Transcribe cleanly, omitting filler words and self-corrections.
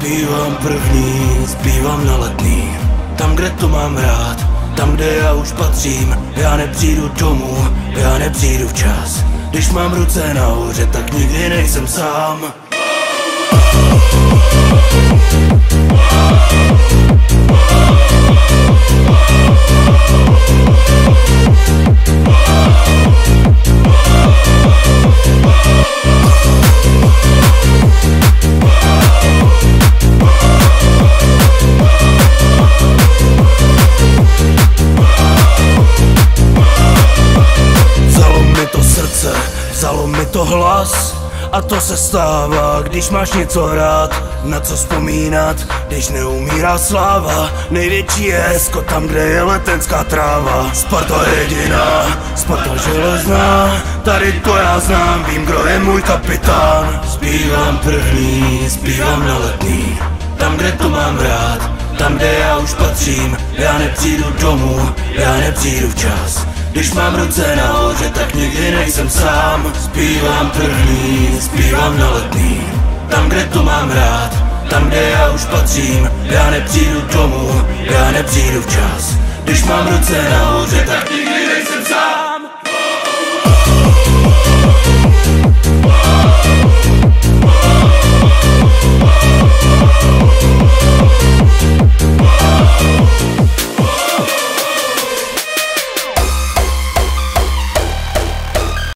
Zpívám první, zpívám na Letný, tam, kde to mám rád, tam, kde já už patřím. Já nepřijdu domů, já nepřijdu včas. Když mám ruce nahoře, tak nikdy nejsem sám. Vzalo mi to hlas a to se stává, když máš něco rád, na co vzpomínat, když neumírá sláva. Největší je hezko tam, kde je letenská tráva. Sparta jediná, Sparta železná, tady to já znám, vím, kdo je můj kapitán. Zpívám první, zpívám na Letný, tam, kde to mám rád, tam, kde já už patřím. Já nepřijdu domů, já nepřijdu včas. Když mám ruce nahoře, tak nikdy nejsem sám. Zpívám první, zpívám na Letný, tam, kde to mám rád, tam, kde já už patřím. Já nepřijdu domů, já nepřijdu včas. Když mám ruce nahoře, tak nikdy